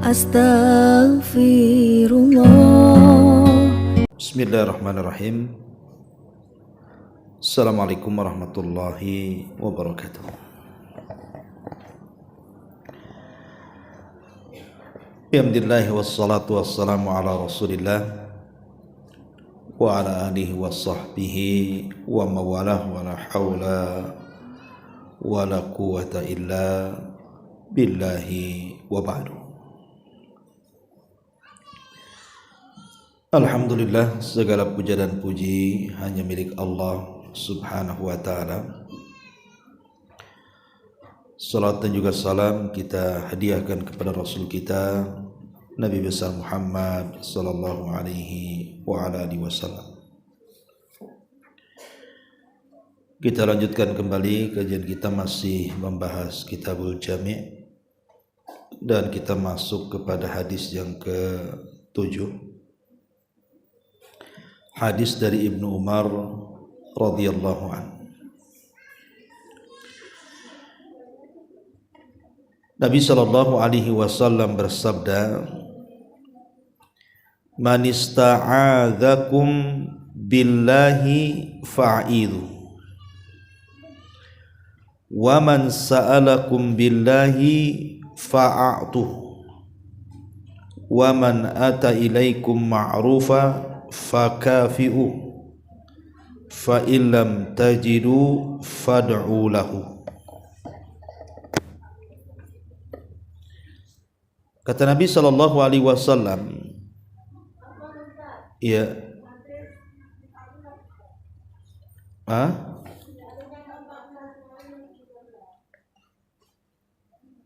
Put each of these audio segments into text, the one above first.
Astaghfirullah. Bismillahirrahmanirrahim. Assalamualaikum warahmatullahi wabarakatuh. Alhamdulillah wassalatu wassalamu ala Rasulillah wa ala alihi wa sahbihi wa mawalah wa la hawla wa la quwwata illa billahi wa ba'du. Alhamdulillah, segala puja dan puji hanya milik Allah Subhanahu wa ta'ala. Salat dan juga salam kita hadiahkan kepada Rasul kita Nabi besar Muhammad sallallahu alaihi wa ala alihi wasallam. Kita lanjutkan kembali kajian kita, masih membahas Kitabul Jami' dan kita masuk kepada hadis yang ke-7. Hadis dari Ibnu Umar radhiyallahu anhu. Nabi sallallahu alaihi wasallam bersabda, "Man ista'adzakum billahi fa'idhu, wa man sa'alakum billahi fa'atuh, wa man ata ilaikum ma'rufa fakafi'u, fa illam tajidu fad'u lahu." Kata Nabi sallallahu alaihi wasallam, ya,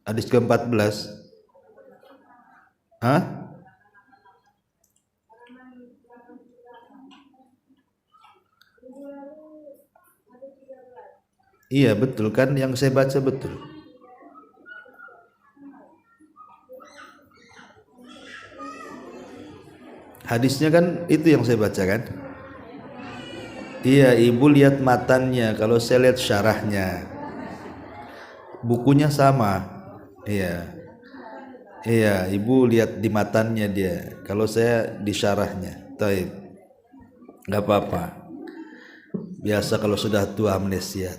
hadis ke-14. Iya betul kan, yang saya baca betul. Hadisnya kan itu yang saya baca kan. Iya, ibu lihat matannya, kalau saya lihat syarahnya. Bukunya sama. Iya, ibu lihat di matannya dia, kalau saya di syarahnya. Taib, nggak apa-apa. Biasa kalau sudah tua amnesia.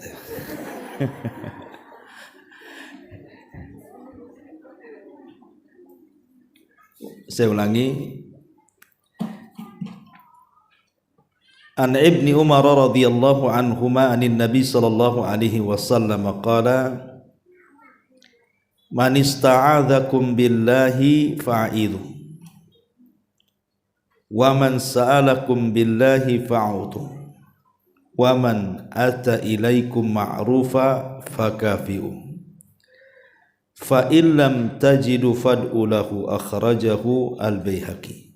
Saya ulangi. An Ibni Umar radhiyallahu anhuma anin Nabi sallallahu alaihi wasallam qala, "Man ista'adzakum billahi fa'idhu, wa man sa'alakum billahi fa'utu, wa man ata ilaikum ma'rufa fakafi'u, fa illam tajidu fad'u lahu." Akhrajahu Al-Baihaqi.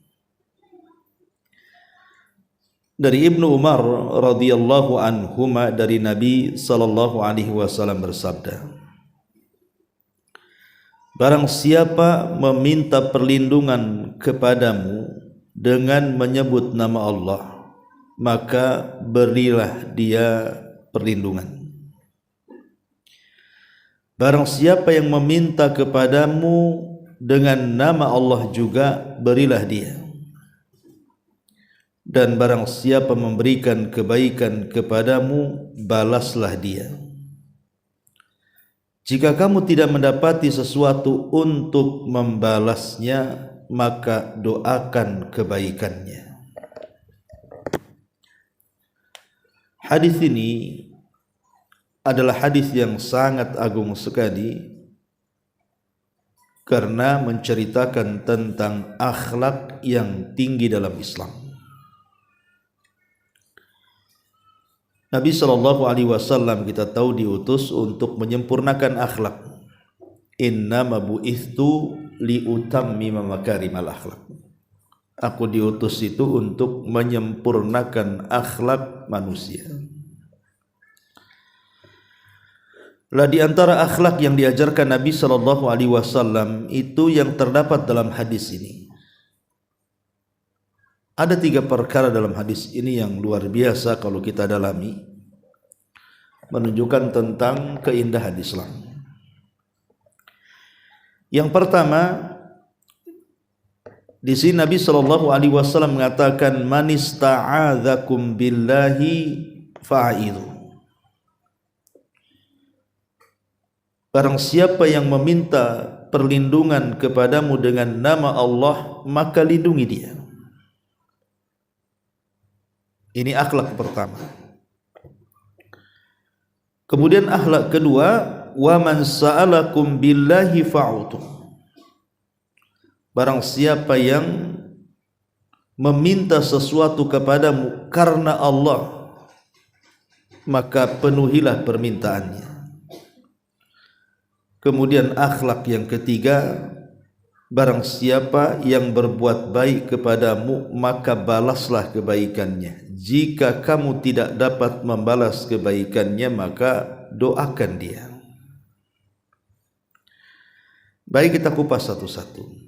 Dari Ibnu Umar radhiyallahu anhuma, dari Nabi sallallahu alaihi wasallam bersabda, "Barang siapa meminta perlindungan kepadamu dengan menyebut nama Allah, maka berilah dia perlindungan. Barang siapa yang meminta kepadamu dengan nama Allah juga, berilah dia. Dan barang siapa memberikan kebaikan kepadamu, balaslah dia. Jika kamu tidak mendapati sesuatu untuk membalasnya, maka doakan kebaikannya." Hadis ini adalah hadis yang sangat agung sekali karena menceritakan tentang akhlak yang tinggi dalam Islam. Nabi sallallahu alaihi wasallam kita tahu diutus untuk menyempurnakan akhlak. Innama bu'ithtu liutammima makarimal akhlak. Aku diutus itu untuk menyempurnakan akhlak manusia. Lah di antara akhlak yang diajarkan Nabi sallallahu alaihi wasallam itu yang terdapat dalam hadis ini. Ada 3 perkara dalam hadis ini yang luar biasa kalau kita dalami, menunjukkan tentang keindahan Islam. Yang pertama, Di sini Nabi Shallallahu Alaihi Wasallam mengatakan, man ista'adzakum billahi fa'idhu. Barang siapa yang meminta perlindungan kepadamu dengan nama Allah, maka lindungi dia. Ini akhlak pertama. Kemudian akhlak kedua, wa man sa'alakum billahi fa'utu. Barang siapa yang meminta sesuatu kepadamu karena Allah, maka penuhilah permintaannya. Kemudian akhlak yang ketiga, barang siapa yang berbuat baik kepadamu, maka balaslah kebaikannya. Jika kamu tidak dapat membalas kebaikannya, maka doakan dia. Baik, kita kupas satu-satu.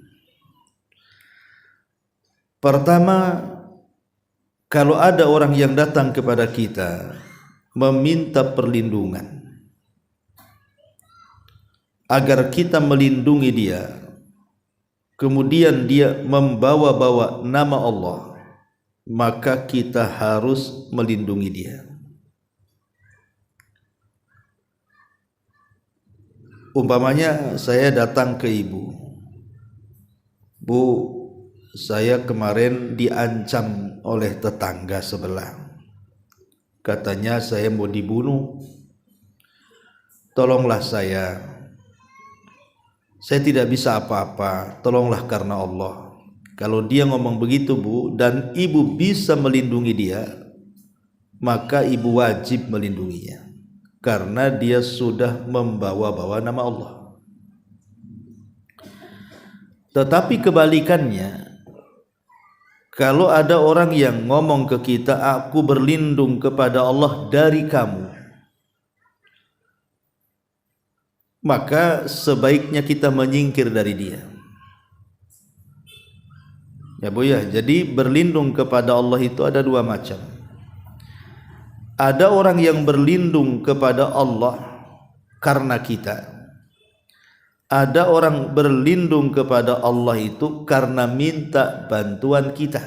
Pertama, kalau ada orang yang datang kepada kita meminta perlindungan agar kita melindungi dia, kemudian dia membawa-bawa nama Allah, maka kita harus melindungi dia. Umpamanya saya datang ke ibu, Bu, saya kemarin diancam oleh tetangga sebelah. Katanya saya mau dibunuh. Tolonglah saya. Saya tidak bisa apa-apa. Tolonglah karena Allah. Kalau dia ngomong begitu, Bu, dan ibu bisa melindungi dia, maka ibu wajib melindunginya. Karena dia sudah membawa-bawa nama Allah. Tetapi kebalikannya, kalau ada orang yang ngomong ke kita, aku berlindung kepada Allah dari kamu, maka sebaiknya kita menyingkir dari dia. Ya Bu ya, jadi berlindung kepada Allah itu ada dua macam. Ada orang yang berlindung kepada Allah karena kita. Ada orang berlindung kepada Allah itu karena minta bantuan kita.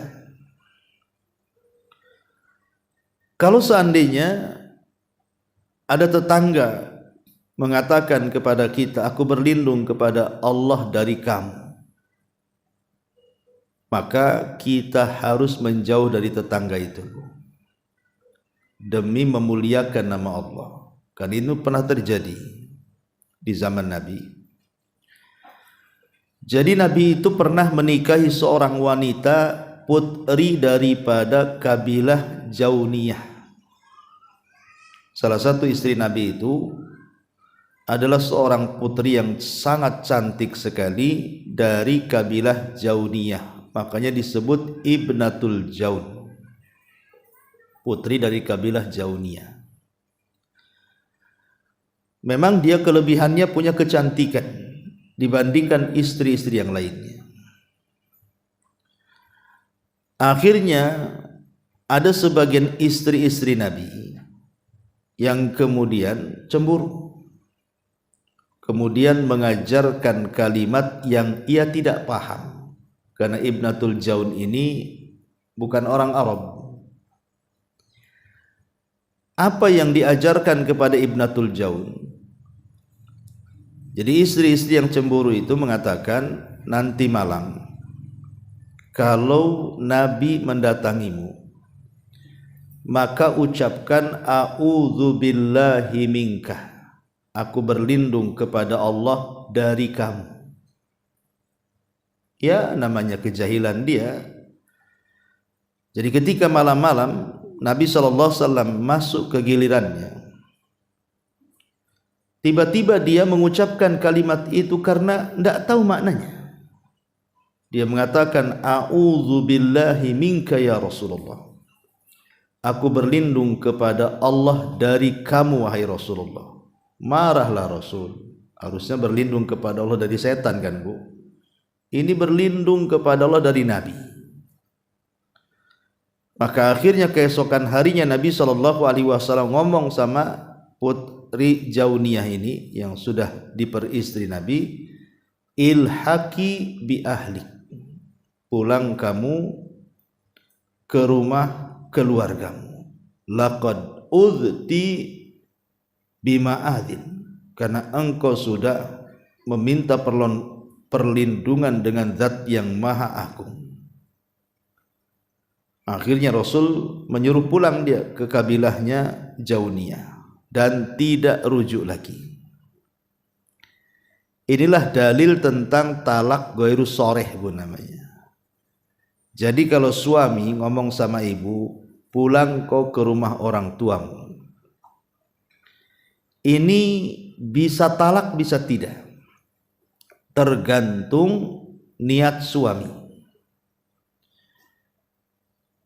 Kalau seandainya ada tetangga mengatakan kepada kita, aku berlindung kepada Allah dari kamu, maka kita harus menjauh dari tetangga itu demi memuliakan nama Allah. Kan itu pernah terjadi di zaman Nabi. Jadi Nabi itu pernah menikahi seorang wanita putri daripada kabilah Jauniyah. Salah satu istri Nabi itu adalah seorang putri yang sangat cantik sekali dari kabilah Jauniyah. Makanya disebut Ibnatul Jaun, putri dari kabilah Jauniyah. Memang dia kelebihannya punya kecantikan dibandingkan istri-istri yang lainnya. Akhirnya ada sebagian istri-istri Nabi yang kemudian cemburu, kemudian mengajarkan kalimat yang ia tidak paham, karena Ibnatul Jaun ini bukan orang Arab. Apa yang diajarkan kepada Ibnatul Jaun? Jadi istri-istri yang cemburu itu mengatakan, nanti malam kalau Nabi mendatangimu, maka ucapkan a'udzubillahi minka, aku berlindung kepada Allah dari kamu. Ya, namanya kejahilan dia. Jadi ketika malam-malam Nabi SAW masuk ke gilirannya, tiba-tiba dia mengucapkan kalimat itu karena tidak tahu maknanya. Dia mengatakan, a'udzubillahi minka ya Rasulullah, aku berlindung kepada Allah dari kamu wahai Rasulullah. Marahlah Rasul. Harusnya berlindung kepada Allah dari setan kan Bu. Ini berlindung kepada Allah dari Nabi. Maka akhirnya keesokan harinya Nabi SAW ngomong sama putri Jauniyah ini yang sudah diperistri Nabi, ilhaqi bi ahli, pulang kamu ke rumah keluargamu. Laqad udhti bima adin, karena engkau sudah meminta perlindungan dengan zat yang maha agung. Akhirnya Rasul menyuruh pulang dia ke kabilahnya Jauniyah dan tidak rujuk lagi. Inilah dalil tentang talak ghairu sharih bu namanya. Jadi kalau suami ngomong sama ibu, pulang kau ke rumah orang tuamu, ini bisa talak bisa tidak, tergantung niat suami.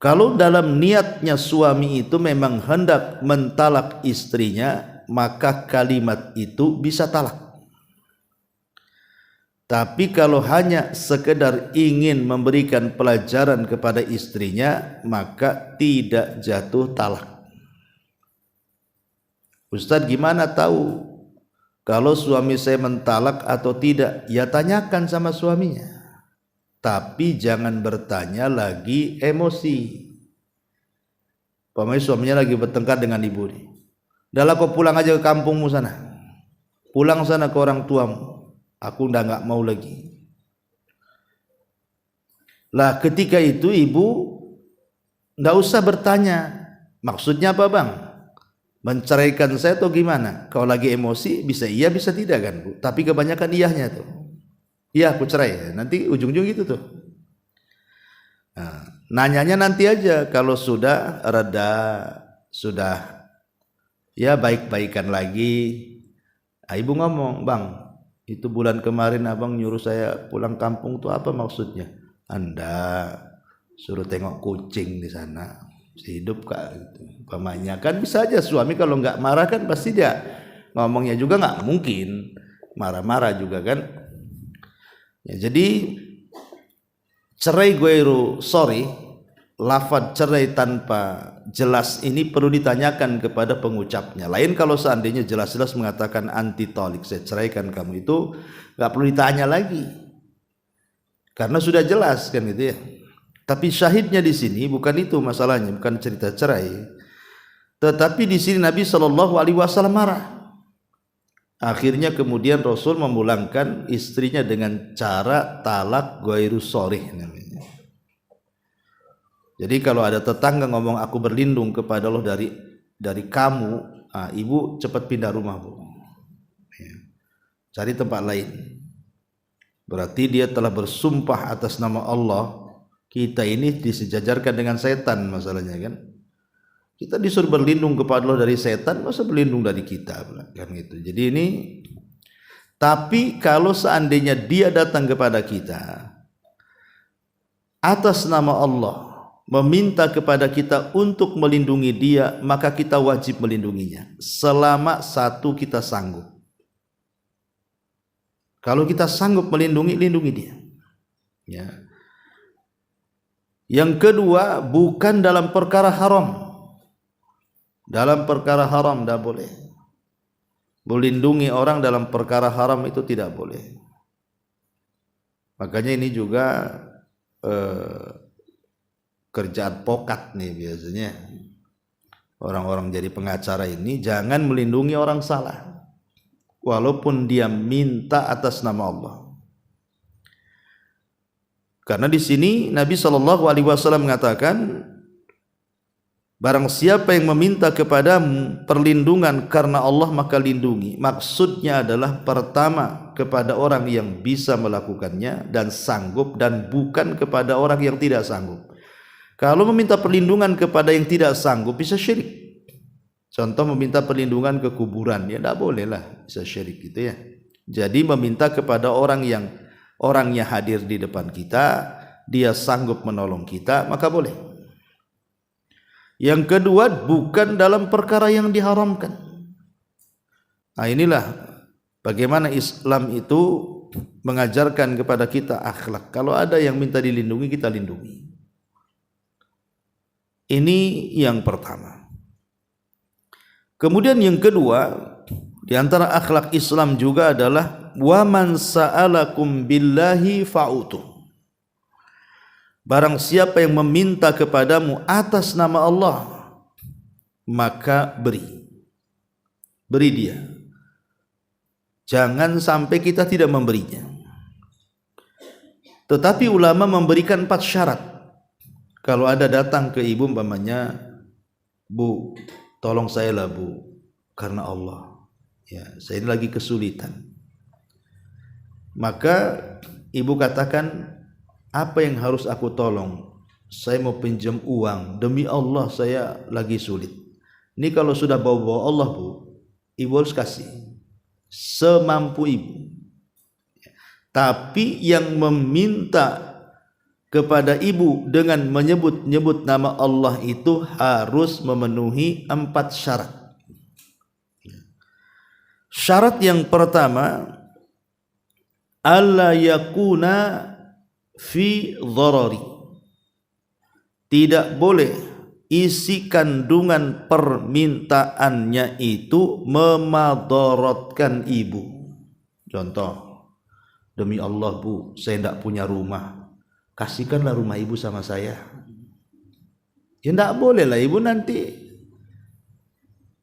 Kalau dalam niatnya suami itu memang hendak mentalak istrinya, maka kalimat itu bisa talak. Tapi kalau hanya sekedar ingin memberikan pelajaran kepada istrinya, maka tidak jatuh talak. Ustadz, gimana tahu kalau suami saya mentalak atau tidak? Ya tanyakan sama suaminya. Tapi jangan bertanya lagi emosi. Pokoknya suaminya lagi bertengkar dengan ibu nih. Dah kau pulang aja ke kampungmu sana. Pulang sana ke orang tuamu. Aku udah nggak mau lagi. Lah ketika itu ibu nggak usah bertanya, maksudnya apa bang? Menceraikan saya atau gimana? Kalau lagi emosi bisa iya bisa tidak kan bu? Tapi kebanyakan iyahnya tuh. Iya aku cerai. Nanti ujung-ujung gitu tuh. Nah, nanyanya nanti aja kalau sudah reda, sudah ya baik-baikan lagi. Nah, ibu ngomong, bang, itu bulan kemarin abang nyuruh saya pulang kampung tuh apa maksudnya? Anda suruh tengok kucing di sana, hidup kak gitu. Pamannya kan bisa aja suami kalau nggak marah kan pasti dia ngomongnya juga nggak mungkin marah-marah juga kan. Ya, jadi cerai ghairu sharih, lafaz cerai tanpa jelas ini perlu ditanyakan kepada pengucapnya. Lain kalau seandainya jelas-jelas mengatakan anti talik, saya ceraikan kamu, itu nggak perlu ditanya lagi karena sudah jelas kan gitu ya. Tapi syahidnya di sini bukan itu masalahnya, bukan cerita cerai, tetapi di sini Nabi SAW marah. Akhirnya kemudian Rasul memulangkan istrinya dengan cara talak ghairu sharih namanya. Jadi kalau ada tetangga ngomong aku berlindung kepada Allah dari kamu, ibu cepat pindah rumah bu, ya, cari tempat lain. Berarti dia telah bersumpah atas nama Allah. Kita ini disejajarkan dengan setan masalahnya kan. Kita disuruh berlindung kepada Allah dari setan, masa berlindung dari kita kan gitu. Jadi ini, tapi kalau seandainya dia datang kepada kita atas nama Allah, meminta kepada kita untuk melindungi dia, maka kita wajib melindunginya selama satu kita sanggup. Kalau kita sanggup melindungi, lindungi dia. Ya. Yang kedua, bukan dalam perkara haram. Dalam perkara haram tidak boleh. Melindungi orang dalam perkara haram itu tidak boleh. Makanya ini juga kerjaan pokat nih biasanya. Orang-orang jadi pengacara ini jangan melindungi orang salah, walaupun dia minta atas nama Allah. Karena di sini Nabi SAW mengatakan, barang siapa yang meminta kepadamu perlindungan karena Allah maka lindungi. Maksudnya adalah pertama kepada orang yang bisa melakukannya dan sanggup, dan bukan kepada orang yang tidak sanggup. Kalau meminta perlindungan kepada yang tidak sanggup bisa syirik. Contoh meminta perlindungan ke kuburan, ya tidak boleh lah, bisa syirik gitu ya. Jadi meminta kepada orang yang orangnya hadir di depan kita, dia sanggup menolong kita, maka boleh. Yang kedua, bukan dalam perkara yang diharamkan. Nah inilah bagaimana Islam itu mengajarkan kepada kita akhlak. Kalau ada yang minta dilindungi, kita lindungi. Ini yang pertama. Kemudian yang kedua, di antara akhlak Islam juga adalah wa man sa'alakum billahi fa'utu. barang siapa yang meminta kepadamu atas nama Allah, maka beri dia. Jangan sampai kita tidak memberinya. Tetapi ulama memberikan 4 syarat. Kalau ada datang ke ibu umpamanya, Bu, tolong saya lah Bu, karena Allah, ya, saya ini lagi kesulitan. Maka ibu katakan, apa yang harus aku tolong? Saya mau pinjam uang, demi Allah saya lagi sulit. Ini kalau sudah bawa-bawa Allah Bu, ibu harus kasih semampu ibu. Tapi yang meminta kepada ibu dengan menyebut-nyebut nama Allah itu harus memenuhi 4 syarat. Syarat yang pertama, alla yakuna fi dharari. Tidak boleh isi kandungan permintaannya itu memadaratkan ibu. Contoh, demi Allah Bu, saya tidak punya rumah, kasihkanlah rumah ibu sama saya. Ya tidak boleh lah ibu, nanti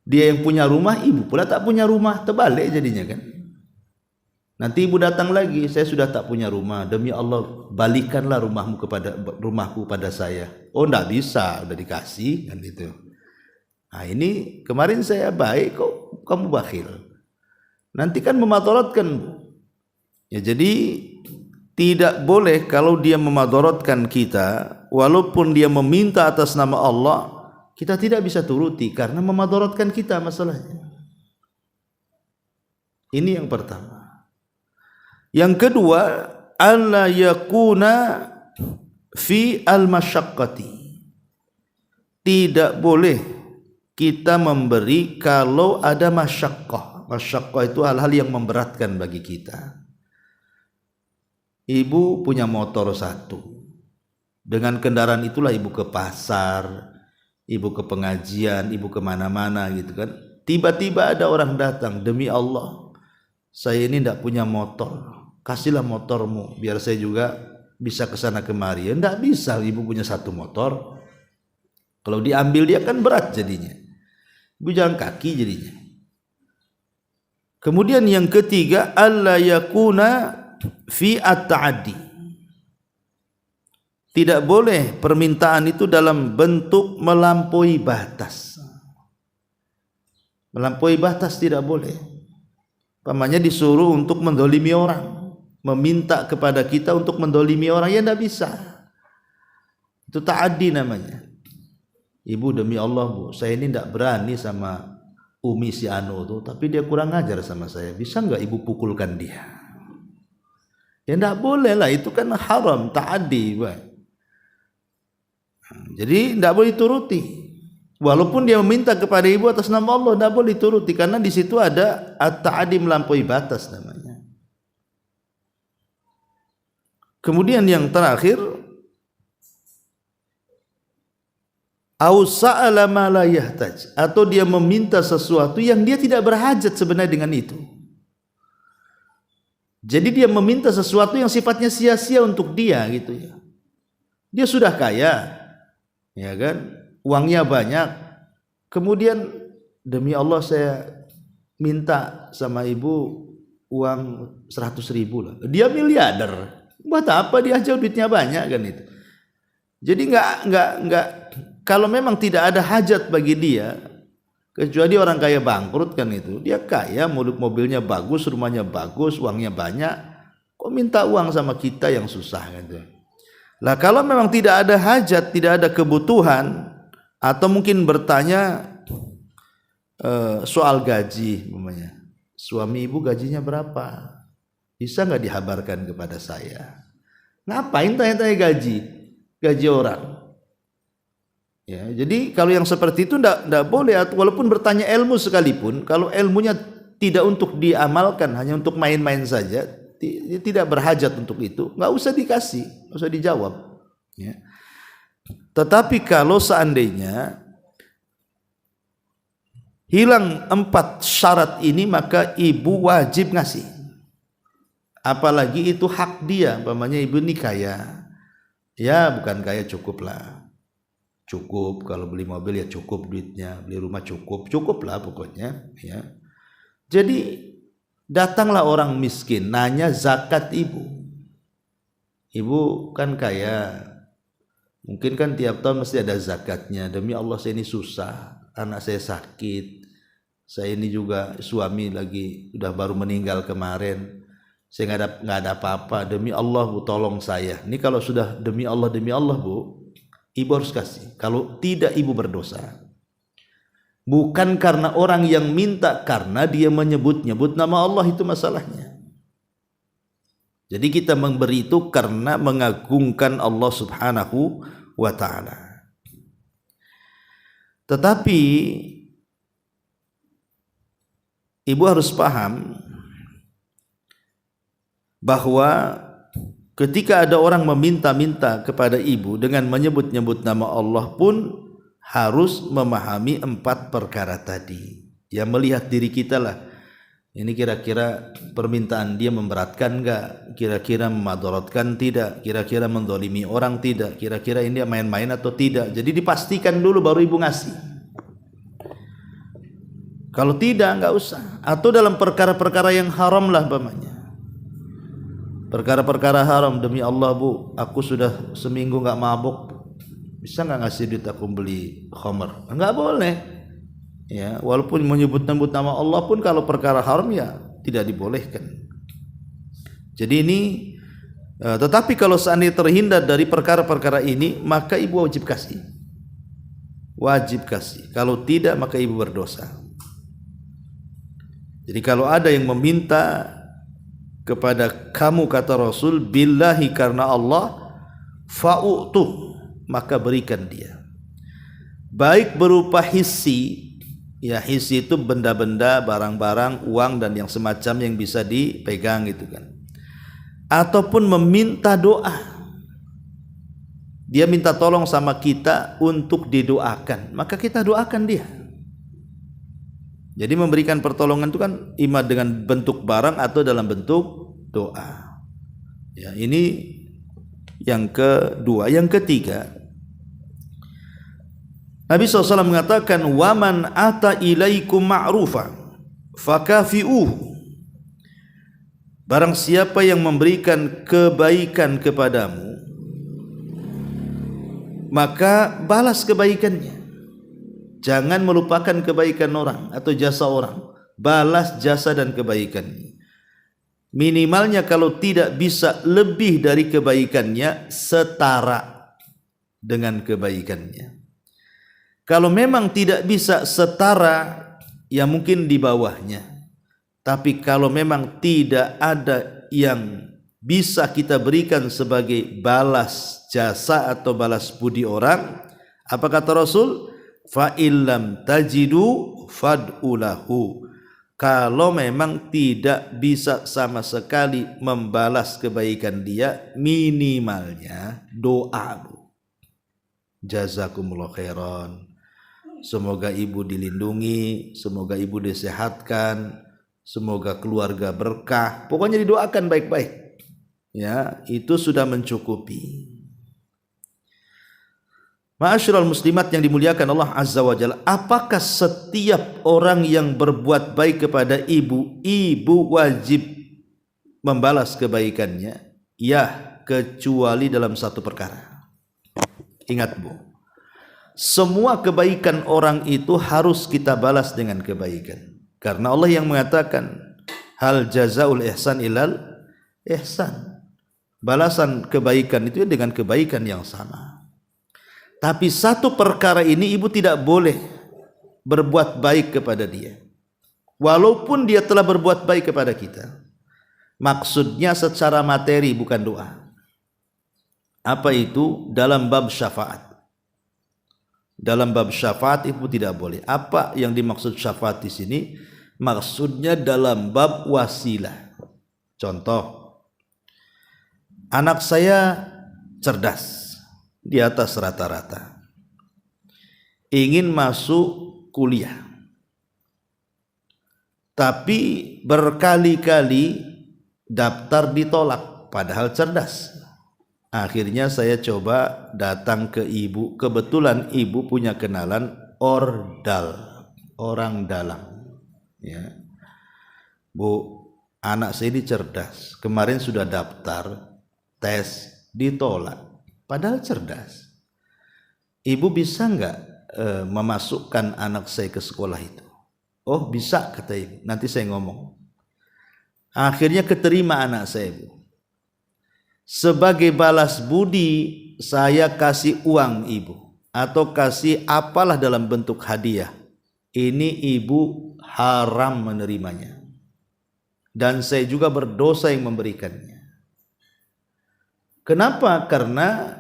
dia yang punya rumah, ibu pula tak punya rumah, terbalik jadinya kan. Nanti ibu datang lagi, saya sudah tak punya rumah, demi Allah balikanlah rumahku pada saya. Oh tidak bisa, udah dikasih kan itu. Nah ini kemarin saya baik kok kamu bakhil. Nanti kan memadaratkan. Ya, jadi tidak boleh kalau dia memadaratkan kita, walaupun dia meminta atas nama Allah, kita tidak bisa turuti karena memadaratkan kita masalahnya. Ini yang pertama. Yang kedua, alla yakuna fi al-masyaqqati. Tidak boleh kita memberi kalau ada masyaqqah. Masyaqqah itu hal-hal yang memberatkan bagi kita. Ibu punya motor 1. Dengan kendaraan itulah ibu ke pasar, ibu ke pengajian, ibu kemana-mana gitu kan. Tiba-tiba ada orang datang, demi Allah, saya ini tidak punya motor, kasihlah motormu biar saya juga bisa kesana kemari. Ya tidak bisa, ibu punya 1 motor. Kalau diambil dia kan berat jadinya. Ibu jalan kaki jadinya. Kemudian yang ketiga, alla yakuna fi at-ta'addi. Tidak boleh permintaan itu dalam bentuk melampaui batas. Melampaui batas tidak boleh. Pamannya disuruh untuk mendolimi orang, meminta kepada kita untuk mendolimi orang, ya tidak bisa. Itu ta'addi namanya. Ibu demi Allah Bu, saya ini tidak berani sama Umi si Anu tuh, tapi dia kurang ajar sama saya. Bisa nggak ibu pukulkan dia? Ya tidak boleh lah, itu kan haram, ta'addi. Jadi tidak boleh turuti. Walaupun dia meminta kepada ibu atas nama Allah, tidak boleh turuti karena di situ ada at-ta'addi, melampaui batas namanya. Kemudian yang terakhir, au sa'ala ma la yahtaj, atau dia meminta sesuatu yang dia tidak berhajat sebenarnya dengan itu. Jadi dia meminta sesuatu yang sifatnya sia-sia untuk dia gitu ya. Dia sudah kaya, ya kan, uangnya banyak. Kemudian demi Allah saya minta sama ibu uang 100.000 lah. Dia miliarder. Buat apa dia aja duitnya banyak kan itu. Jadi enggak, kalau memang tidak ada hajat bagi dia, kecuali orang kaya bangkrut kan itu. Dia kaya, mobilnya bagus, rumahnya bagus, uangnya banyak. Kok minta uang sama kita yang susah gitu. Lah kalau memang tidak ada hajat, tidak ada kebutuhan, atau mungkin bertanya soal gaji umpamanya. Suami ibu gajinya berapa? Bisa nggak dihabarkan kepada saya? Ngapain tanya-tanya gaji orang? Ya, jadi kalau yang seperti itu tidak boleh, walaupun bertanya ilmu sekalipun, kalau ilmunya tidak untuk diamalkan, hanya untuk main-main saja, tidak berhajat untuk itu, nggak usah dikasih, nggak usah dijawab. Ya. Tetapi kalau seandainya hilang 4 syarat ini, maka ibu wajib ngasih. Apalagi itu hak dia, umpamanya ibu ini kaya, Ya bukan kaya, cukup lah. Cukup, kalau beli mobil ya cukup duitnya, beli rumah cukup lah pokoknya ya. Jadi datanglah orang miskin nanya zakat ibu. Ibu kan kaya, mungkin kan tiap tahun mesti ada zakatnya. Demi Allah saya ini susah, anak saya sakit, saya ini juga suami lagi udah baru meninggal kemarin, saya nggak ada apa-apa. Demi Allah bu, tolong saya. Ini kalau sudah demi Allah bu, ibu harus kasih. Kalau tidak ibu berdosa. Bukan karena orang yang minta, karena dia menyebut-nyebut nama Allah, itu masalahnya. Jadi kita memberi itu karena mengagungkan Allah Subhanahu wa ta'ala. Tetapi ibu harus paham bahwa ketika ada orang meminta-minta kepada ibu dengan menyebut-nyebut nama Allah pun harus memahami 4 perkara tadi. Ya, melihat diri kita lah. Ini kira-kira permintaan dia memberatkan enggak? Kira-kira memadaratkan tidak? Kira-kira mendolimi orang tidak? Kira-kira ini main-main atau tidak? Jadi dipastikan dulu baru ibu ngasih. Kalau tidak, enggak usah. Atau dalam perkara-perkara yang haram lah umpamanya. Perkara-perkara haram, demi Allah bu, aku sudah seminggu enggak mabuk, bisa enggak ngasih duit aku beli khamr? Enggak boleh. Ya, walaupun menyebut-nyebut nama Allah pun kalau perkara haram ya tidak dibolehkan. Jadi ini tetapi kalau seandainya terhindar dari perkara-perkara ini, maka ibu wajib kasih. Wajib kasih. Kalau tidak maka ibu berdosa. Jadi kalau ada yang meminta kepada kamu, kata Rasul, billahi, karena Allah, fa'utuh, maka berikan dia. Baik berupa hissi. Ya, hissi itu benda-benda, barang-barang, uang dan yang semacam yang bisa dipegang gitu kan. Ataupun meminta doa. Dia minta tolong sama kita untuk didoakan, maka kita doakan dia. Jadi memberikan pertolongan itu kan ima dengan bentuk barang atau dalam bentuk doa. Ya, ini yang kedua. Yang ketiga, Nabi SAW mengatakan, waman ata ilaikum ma'rufa fakafi'uhu. Barang siapa yang memberikan kebaikan kepadamu, maka balas kebaikannya. Jangan melupakan kebaikan orang atau jasa orang. Balas jasa dan kebaikannya. Minimalnya kalau tidak bisa lebih dari kebaikannya, setara dengan kebaikannya. Kalau memang tidak bisa setara, ya mungkin di bawahnya. Tapi kalau memang tidak ada yang bisa kita berikan sebagai balas jasa atau balas budi orang, apa kata Rasul? Fa illam tajidu fad'ulahu. Kalau memang tidak bisa sama sekali membalas kebaikan dia, minimalnya doa. Jazakumullah khairan. Semoga ibu dilindungi, semoga ibu disehatkan, semoga keluarga berkah. Pokoknya didoakan baik-baik. Ya, itu sudah mencukupi. Ma'asyiral muslimat yang dimuliakan Allah Azza wa Jalla, apakah setiap orang yang berbuat baik kepada ibu, ibu wajib membalas kebaikannya? Ya, kecuali dalam satu perkara. Ingat bu, semua kebaikan orang itu harus kita balas dengan kebaikan. Karena Allah yang mengatakan, hal jazaul ihsan ilal ihsan. Balasan kebaikan itu dengan kebaikan yang sama. Tapi satu perkara ini ibu tidak boleh berbuat baik kepada dia, walaupun dia telah berbuat baik kepada kita. Maksudnya secara materi, bukan doa. Apa itu? Dalam bab syafaat. Dalam bab syafaat ibu tidak boleh. Apa yang dimaksud syafaat di sini? Maksudnya dalam bab wasilah. Contoh, anak saya cerdas, di atas rata-rata, ingin masuk kuliah, tapi berkali-kali daftar ditolak, padahal cerdas. Akhirnya saya coba datang ke ibu. Kebetulan ibu punya kenalan ordal, orang dalam. Ya. Bu, anak saya ini cerdas. Kemarin sudah daftar, tes, ditolak. Padahal cerdas. Ibu bisa nggak memasukkan anak saya ke sekolah itu? Oh bisa, kata ibu. Nanti saya ngomong. Akhirnya keterima anak saya, Bu. Sebagai balas budi, saya kasih uang ibu atau kasih apalah dalam bentuk hadiah. Ini ibu haram menerimanya. Dan saya juga berdosa yang memberikannya. Kenapa? Karena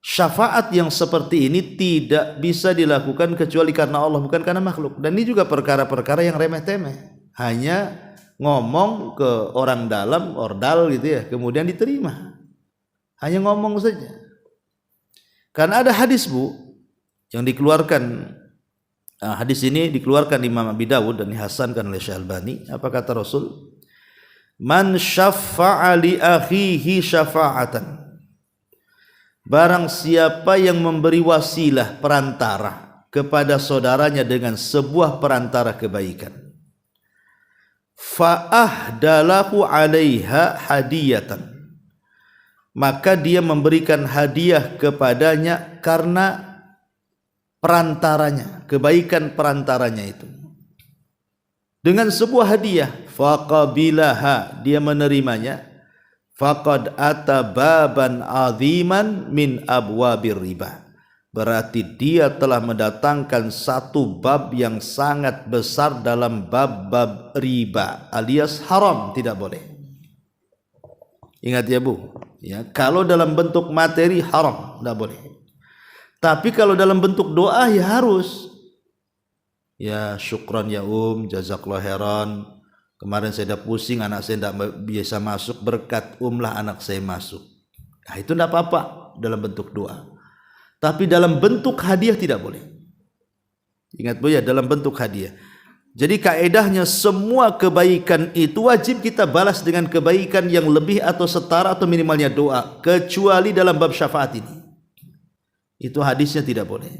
syafaat yang seperti ini tidak bisa dilakukan kecuali karena Allah, bukan karena makhluk. Dan ini juga perkara-perkara yang remeh-temeh. Hanya ngomong ke orang dalam, ordal gitu ya, kemudian diterima. Hanya ngomong saja. Karena ada hadis, Bu, yang dikeluarkan, hadis ini dikeluarkan Imam Abi Dawud dan dihasankan oleh Syekh Albani. Apa kata Rasul? Man syaffa'a li akhihi syafa'atan. Barang siapa yang memberi wasilah, perantara kepada saudaranya dengan sebuah perantara kebaikan, fa'ahdalahu 'alaiha hadiyatan, maka dia memberikan hadiah kepadanya karena perantaranya, kebaikan perantaranya itu, dengan sebuah hadiah, faqabilaha, dia menerimanya, faqad ata baban aziman min abwabir riba, berarti dia telah mendatangkan satu bab yang sangat besar dalam bab-bab riba, alias haram, tidak boleh. Ingat ya, Bu, ya, kalau dalam bentuk materi haram, tidak boleh. Tapi kalau dalam bentuk doa ya harus. Ya syukran ya jazakallah khairan. Kemarin saya dah pusing, anak saya tidak biasa masuk, berkat lah anak saya masuk. Nah, itu tidak apa-apa dalam bentuk doa. Tapi dalam bentuk hadiah tidak boleh. Ingat, Bu, ya, dalam bentuk hadiah. Jadi kaedahnya semua kebaikan itu wajib kita balas dengan kebaikan yang lebih atau setara atau minimalnya doa, kecuali dalam bab syafaat ini. Itu hadisnya tidak boleh.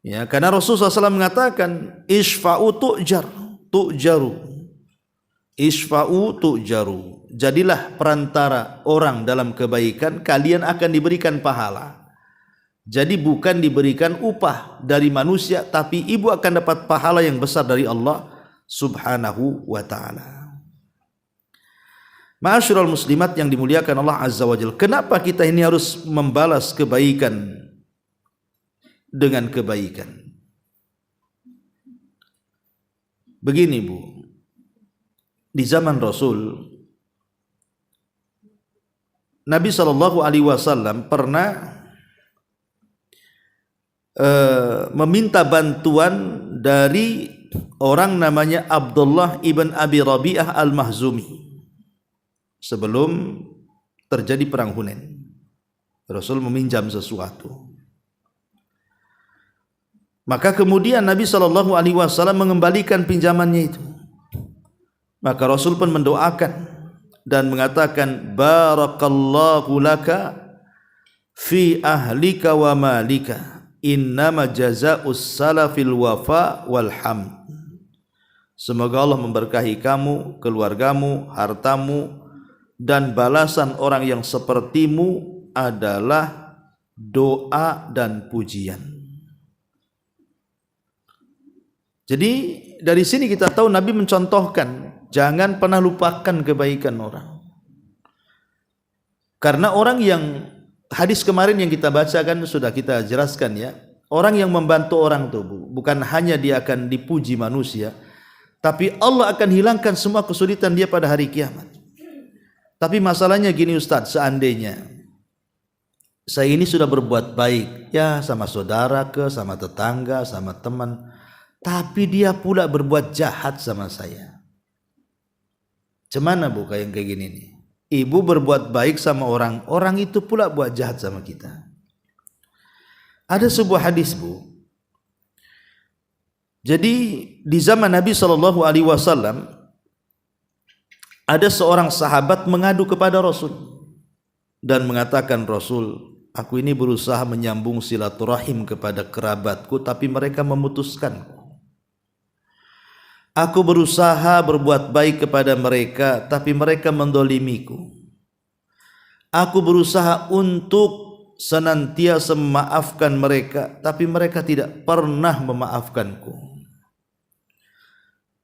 Ya, karena Rasulullah SAW mengatakan isfa'u tu'jaru. Isfa'u tu'jaru. Jadilah perantara orang dalam kebaikan, kalian akan diberikan pahala. Jadi bukan diberikan upah dari manusia, tapi ibu akan dapat pahala yang besar dari Allah Subhanahu wa ta'ala. Ma'asyiral muslimat yang dimuliakan Allah Azza wa Jalla, kenapa kita ini harus membalas kebaikan dengan kebaikan? Begini, Bu, di zaman Rasul, Nabi SAW pernah meminta bantuan dari orang namanya Abdullah ibn Abi Rabi'ah al-Mahzumi sebelum terjadi perang Hunain. Rasul meminjam sesuatu. Maka kemudian Nabi SAW mengembalikan pinjamannya itu. Maka Rasul pun mendoakan dan mengatakan, barakallahu laka fi ahlika wa malika, innama jazaa'us salafil wafa wal hamd. Semoga Allah memberkahi kamu, keluargamu, hartamu, dan balasan orang yang sepertimu adalah doa dan pujian. Jadi dari sini kita tahu Nabi mencontohkan jangan pernah lupakan kebaikan orang. Karena orang yang hadis kemarin yang kita bacakan sudah kita jelaskan, ya. Orang yang membantu orang itu, bukan hanya dia akan dipuji manusia, tapi Allah akan hilangkan semua kesulitan dia pada hari kiamat. Tapi masalahnya gini, Ustaz, seandainya saya ini sudah berbuat baik, ya, sama saudara sama tetangga, sama teman, tapi dia pula berbuat jahat sama saya. Cemana, Bu, kayak gini nih? Ibu berbuat baik sama orang, orang itu pula buat jahat sama kita. Ada sebuah hadis, Bu. Jadi di zaman Nabi SAW ada seorang sahabat mengadu kepada Rasul. dan mengatakan, Rasul, aku ini berusaha menyambung silaturahim kepada kerabatku, tapi mereka memutuskanku. Aku berusaha berbuat baik kepada mereka, tapi mereka mendolimiku. Aku berusaha untuk senantiasa memaafkan mereka, tapi mereka tidak pernah memaafkanku.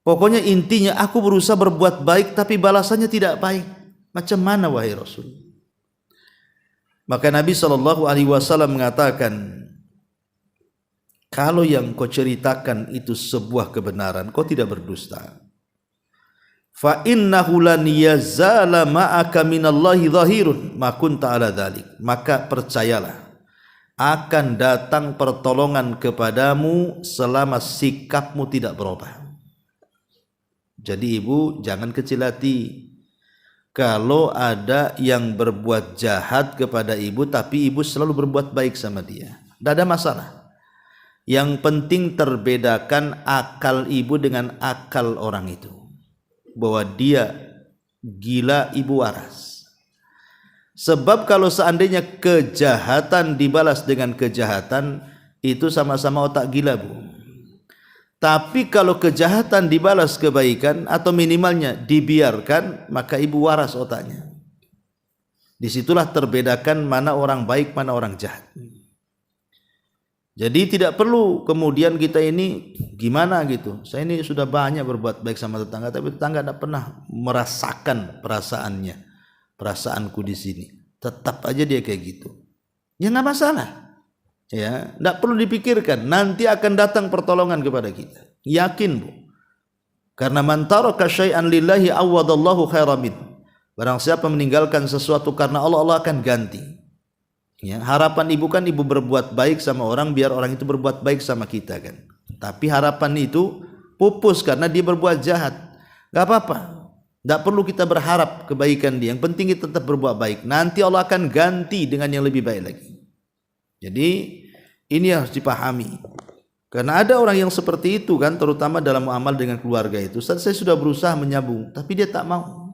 Pokoknya intinya aku berusaha berbuat baik, tapi balasannya tidak baik. Macam mana wahai Rasul? Maka Nabi SAW mengatakan, kalau yang kau ceritakan itu sebuah kebenaran, kau tidak berdusta. Fa innahu lan yazala ma'aka minallahi zahirun ma kunta ala dzalik. Maka percayalah, akan datang pertolongan kepadamu selama sikapmu tidak berubah. Jadi ibu jangan kecil hati. Kalau ada yang berbuat jahat kepada ibu, tapi ibu selalu berbuat baik sama dia, tidak ada masalah. Yang penting terbedakan akal ibu dengan akal orang itu. Bahwa dia gila, ibu waras. Sebab kalau seandainya kejahatan dibalas dengan kejahatan, itu sama-sama otak gila, Bu. Tapi kalau kejahatan dibalas kebaikan atau minimalnya dibiarkan, maka ibu waras otaknya. Disitulah terbedakan mana orang baik, mana orang jahat. Jadi tidak perlu kemudian kita ini gimana gitu. Saya ini sudah banyak berbuat baik sama tetangga, tapi tetangga tidak pernah merasakan perasaannya, perasaanku di sini. Tetap aja dia kayak gitu. Ya nggak masalah. Ya, tidak perlu dipikirkan. Nanti akan datang pertolongan kepada kita. Yakin, Bu. Karena man taraka syai'an lillahi awadallahu khairan min. Barang siapa meninggalkan sesuatu karena Allah, Allah akan ganti. Ya, harapan ibu kan ibu berbuat baik sama orang biar orang itu berbuat baik sama kita kan. Tapi harapan itu pupus karena dia berbuat jahat. Gak apa-apa. Tidak perlu kita berharap kebaikan dia. Yang penting kita tetap berbuat baik. Nanti Allah akan ganti dengan yang lebih baik lagi. Jadi ini harus dipahami. Karena ada orang yang seperti itu kan, terutama dalam muamal dengan keluarga itu. Saya sudah berusaha menyambung, tapi dia tak mau.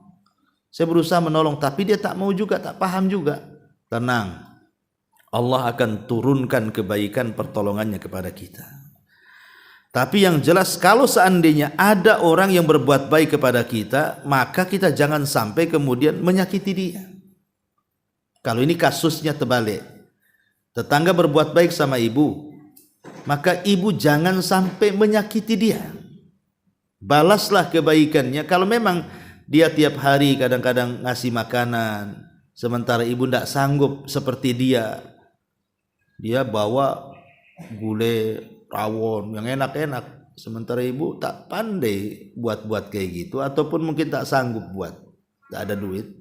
Saya berusaha menolong, tapi dia tak mau juga, tak paham juga. Tenang. Allah akan turunkan kebaikan pertolongannya kepada kita. Tapi yang jelas kalau seandainya ada orang yang berbuat baik kepada kita, maka kita jangan sampai kemudian menyakiti dia. Kalau ini kasusnya terbalik. Tetangga berbuat baik sama ibu, maka ibu jangan sampai menyakiti dia. Balaslah kebaikannya. Kalau memang dia tiap hari kadang-kadang ngasih makanan, sementara ibu tidak sanggup seperti dia. Dia bawa gulai rawon yang enak-enak, sementara ibu tak pandai buat-buat kayak gitu, ataupun mungkin tak sanggup buat, tak ada duit,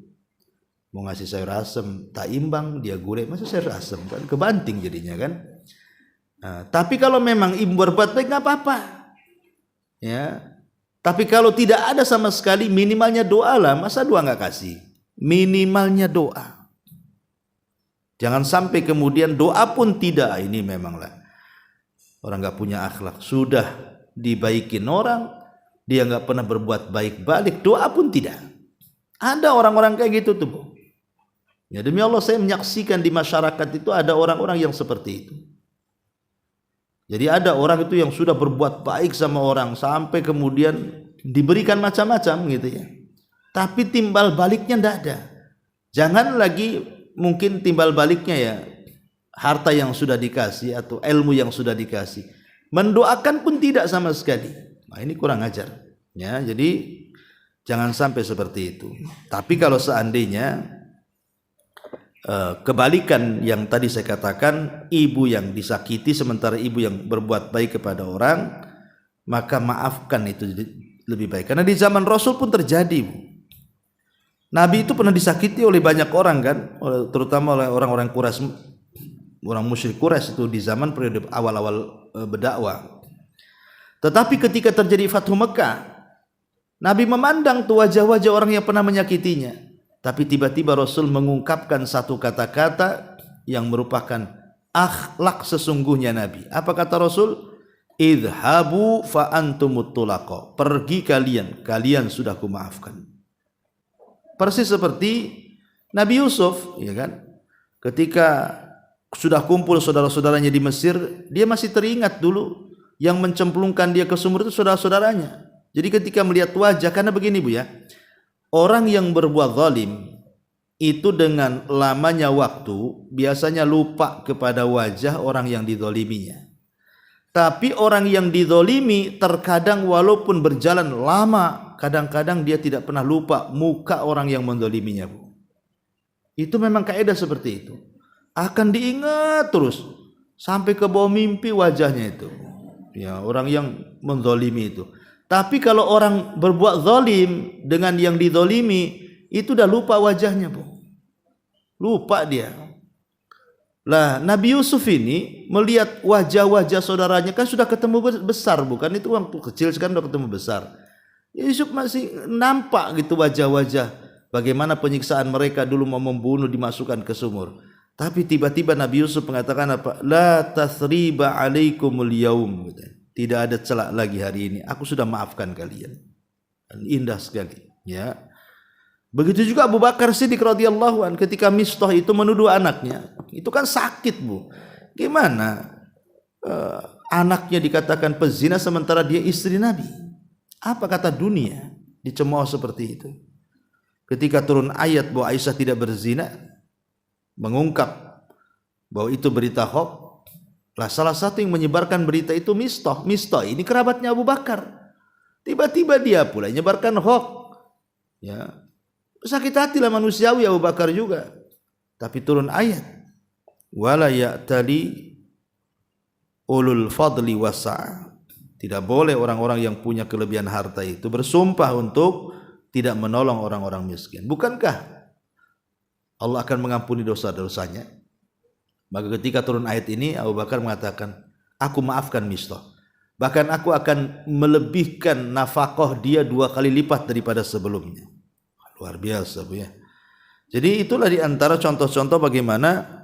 mau ngasih sayur asem tak imbang, dia gulai masa sayur asem kan kebanting jadinya kan. Nah, tapi kalau memang ibu berbuat baik nggak apa-apa, ya. Tapi kalau tidak ada sama sekali, minimalnya doa lah, masa doa nggak kasih, minimalnya doa. Jangan sampai kemudian doa pun tidak. Ini memanglah orang nggak punya akhlak. Sudah dibaikin orang, dia nggak pernah berbuat baik balik, doa pun tidak. Ada orang-orang kayak gitu tuh, Bu. Ya demi Allah saya menyaksikan di masyarakat itu ada orang-orang yang seperti itu. Jadi ada orang itu yang sudah berbuat baik sama orang sampai kemudian diberikan macam-macam gitu ya. Tapi timbal baliknya tidak ada. Jangan lagi mungkin timbal baliknya ya harta yang sudah dikasih atau ilmu yang sudah dikasih, mendoakan pun tidak sama sekali. Nah ini kurang ajar ya. Jadi jangan sampai seperti itu. Tapi kalau seandainya kebalikan yang tadi saya katakan, ibu yang disakiti sementara ibu yang berbuat baik kepada orang, maka maafkan, itu lebih baik. Karena di zaman Rasul pun terjadi, Bu. Nabi itu pernah disakiti oleh banyak orang kan, terutama oleh orang-orang Quraisy, orang musyrik Quraisy itu di zaman periode awal-awal berdakwah. Tetapi ketika terjadi Fathu Mekah, Nabi memandang tuh wajah-wajah orang yang pernah menyakitinya. Tapi tiba-tiba Rasul mengungkapkan satu kata-kata yang merupakan akhlak sesungguhnya Nabi. Apa kata Rasul? Idhabu fa antumut tulaqa. Pergi kalian, kalian sudah kumaafkan. Persis seperti Nabi Yusuf, ya kan, ketika sudah kumpul saudara-saudaranya di Mesir, dia masih teringat dulu yang mencemplungkan dia ke sumur itu saudara-saudaranya. Jadi ketika melihat wajah, karena begini Bu ya, orang yang berbuat zalim itu dengan lamanya waktu biasanya lupa kepada wajah orang yang dizaliminya. Tapi orang yang dizalimi terkadang walaupun berjalan lama, kadang-kadang dia tidak pernah lupa muka orang yang menzaliminya Bu. Itu memang kaidah seperti itu. Akan diingat terus sampai ke bawah mimpi wajahnya itu. Ya, orang yang menzalimi itu. Tapi kalau orang berbuat zalim dengan yang dizalimi, itu dah lupa wajahnya, Bu. Lupa dia. Lah, Nabi Yusuf ini melihat wajah-wajah saudaranya, kan sudah ketemu besar, bukan? Itu waktu kecil, sekarang sudah ketemu besar. Yusuf masih nampak gitu wajah-wajah. Bagaimana penyiksaan mereka dulu mau membunuh, dimasukkan ke sumur. Tapi tiba-tiba Nabi Yusuf mengatakan apa? La tasriba alaikumul yaum. Tidak ada celak lagi hari ini. Aku sudah maafkan kalian. Indah sekali. Ya. Begitu juga Abu Bakar Siddiq radhiyallahu anhu ketika Mistah itu menuduh anaknya. Itu kan sakit Bu. Gimana? Anaknya dikatakan pezina sementara dia istri Nabi. Apa kata dunia? Dicemooh seperti itu. Ketika turun ayat bahwa Aisyah tidak berzina, mengungkap bahwa itu berita hoax. Lah salah satu yang menyebarkan berita itu Mistah. Mistah ini kerabatnya Abu Bakar. Tiba-tiba dia pula menyebarkan hoax. Ya. Sakit hatilah manusiawi Abu Bakar juga. Tapi turun ayat. Wala ya'tali ulul fadli wasa'. Tidak boleh orang-orang yang punya kelebihan harta itu bersumpah untuk tidak menolong orang-orang miskin. Bukankah Allah akan mengampuni dosa-dosanya? Maka ketika turun ayat ini, Abu Bakar mengatakan, aku maafkan Mistah. Bahkan aku akan melebihkan nafkah dia 2 kali lipat daripada sebelumnya. Luar biasa Bu ya. Jadi itulah diantara contoh-contoh bagaimana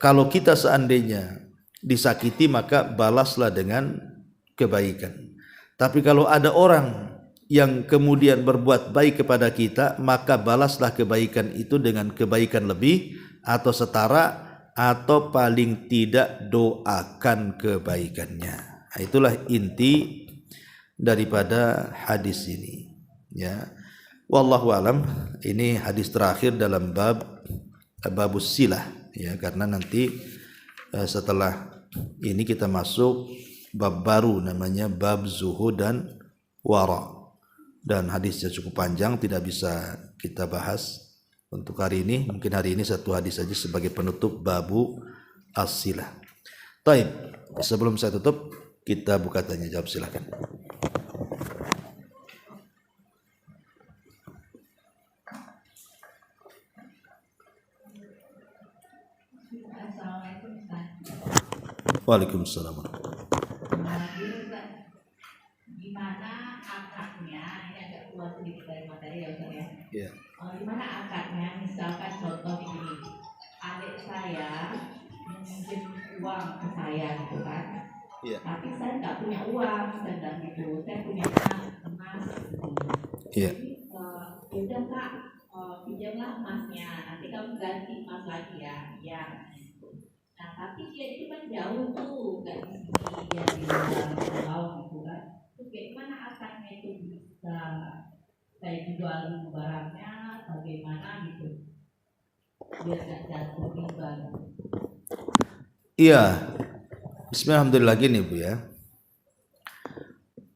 kalau kita seandainya disakiti maka balaslah dengan kebaikan. Tapi kalau ada orang yang kemudian berbuat baik kepada kita, maka balaslah kebaikan itu dengan kebaikan lebih atau setara, atau paling tidak doakan kebaikannya. Itulah inti daripada hadis ini. Ya, wallahu alam. Ini hadis terakhir dalam babus silah. Ya, karena nanti setelah ini kita masuk bab baru namanya bab zuhud dan wara, dan hadisnya cukup panjang, tidak bisa kita bahas untuk hari ini. Mungkin hari ini satu hadis saja sebagai penutup babu as-silah. Taib, sebelum saya tutup kita buka tanya jawab, silakan. Waalaikumsalam. Gimana akadnya, ini agak keluar sedikit dari materi ya Ustaz ya. Yeah. Gimana akadnya, misalkan contoh begini, adik saya meminjam uang ke saya gitu kan. Yeah. Tapi saya nggak punya uang sedang gitu, saya punya emas gitu. Yeah. Jadi udah Kak, pinjamlah emasnya, nanti kamu ganti emas lagi ya. Ya. Nah tapi dia itu kan jauh tuh, nggak di sini, dia di luar pulau gitu kan. Terus bagaimana akadnya itu bisa saya jual barangnya, bagaimana gitu, biar nggak jatuh riba. Iya, bismillahirrahmanirrahim. Gini Bu ya,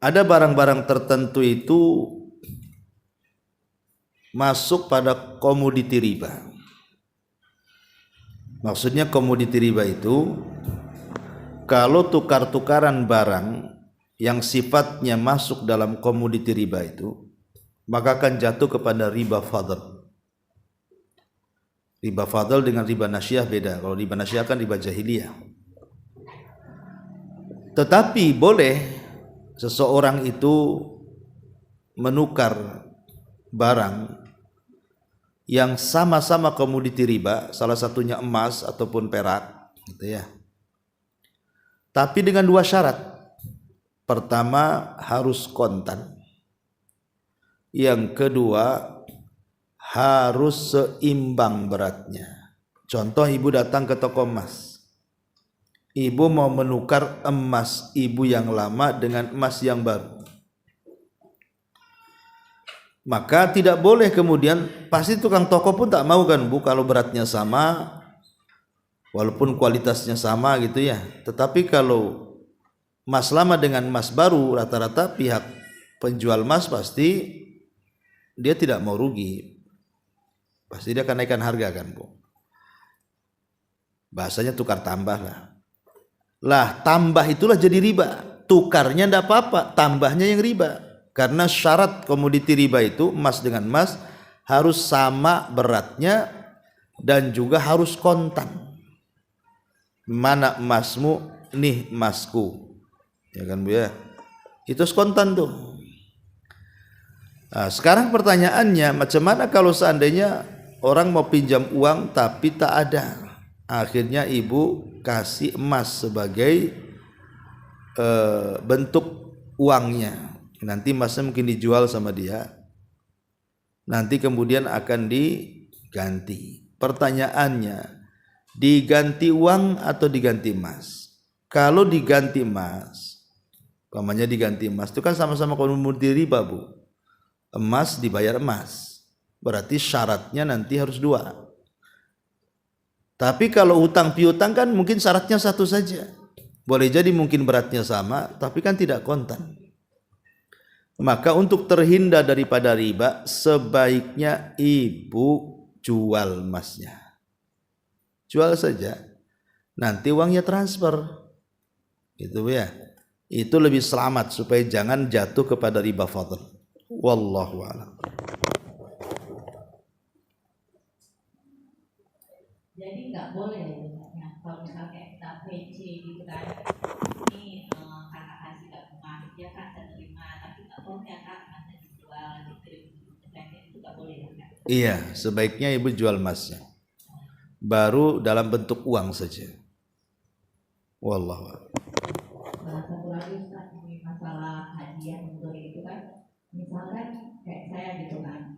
ada barang-barang tertentu itu masuk pada komoditi riba. Maksudnya komoditi riba itu kalau tukar-tukaran barang yang sifatnya masuk dalam komoditi riba itu, maka akan jatuh kepada riba fadl. Riba fadl dengan riba nasyah beda. Kalau riba nasyah kan riba jahiliyah. Tetapi boleh seseorang itu menukar barang yang sama-sama komoditi riba, salah satunya emas ataupun perak, gitu ya. Tapi dengan 2 syarat. Pertama harus kontan. Yang kedua harus seimbang beratnya. Contoh, ibu datang ke toko emas. Ibu mau menukar emas ibu yang lama dengan emas yang baru. Maka tidak boleh kemudian, pasti tukang toko pun tak mau kan Bu kalau beratnya sama, walaupun kualitasnya sama gitu ya. Tetapi kalau emas lama dengan emas baru, rata-rata pihak penjual emas pasti dia tidak mau rugi. Pasti dia akan naikkan harga kan Bu. Bahasanya tukar tambah lah. Lah tambah itulah jadi riba. Tukarnya tidak apa-apa, tambahnya yang riba. Karena syarat komoditi riba itu emas dengan emas harus sama beratnya dan juga harus kontan. Mana emasmu, nih emasku. Ya kan Bu ya? Itu kontan tuh. Nah, sekarang pertanyaannya, macam mana kalau seandainya orang mau pinjam uang tapi tak ada? Akhirnya ibu kasih emas sebagai bentuk uangnya. Nanti emasnya mungkin dijual sama dia. Nanti kemudian akan diganti. Pertanyaannya, diganti uang atau diganti emas? Kalau diganti emas, umpamanya diganti emas itu kan sama-sama komoditi riba Bu. Emas dibayar emas, berarti syaratnya nanti harus dua. Tapi kalau utang piutang kan mungkin syaratnya satu saja. Boleh jadi mungkin beratnya sama, tapi kan tidak kontan. Maka untuk terhindar daripada riba, sebaiknya ibu jual emasnya. Jual saja, nanti uangnya transfer. Itu ya. Itu lebih selamat supaya jangan jatuh kepada riba fadl. Wallahu a'lam. Jadi nggak boleh ya, kalau misalnya kita PC gitu kan, ini kakak kasih ke rumah, dia kan terima, tapi nggak boleh ya kak, nanti dijual, dikirim, itu nggak boleh ya kak? Iya, sebaiknya ibu jual emasnya, baru dalam bentuk uang saja. Wallahu a'lam. Satu lagi Ustaz, ini masalah hadiah untuk itu kan, misalkan kayak saya gitu kan,